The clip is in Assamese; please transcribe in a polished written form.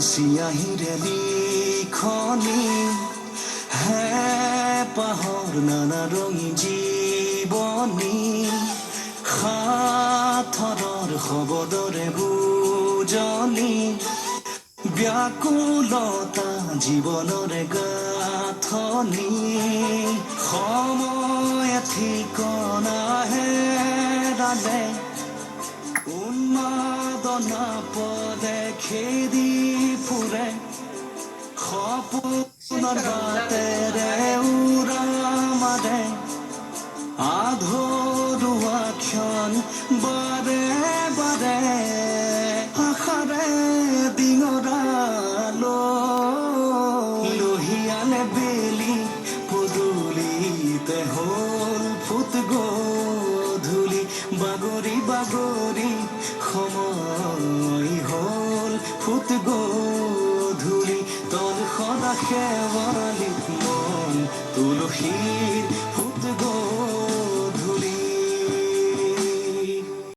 চিয়াহীৰে লিখনি হে পাহৰ নানা ৰঙী জীৱনী সাথৰৰ শব্দৰে বুজনি ব্যাকুলতা জীৱনৰে গাঁথনি সময় ঠিকনা হেৰালে উন্মাদনা পদে খেদি ফুৰে সপোনৰ বাটেৰে উৰা মাৰে আধৰুৱা ক্ষণ বাৰে বাৰে আশাৰে ডিঙৰালৈ লহিয়ালে বেলি পদূলিতে হ'ল ফুট গধূলি বাগৰি বাগৰি সময় হ'ল ফুট গধূলি তল সদা শেৱালি মন তুলসীৰ ফুট গধূলি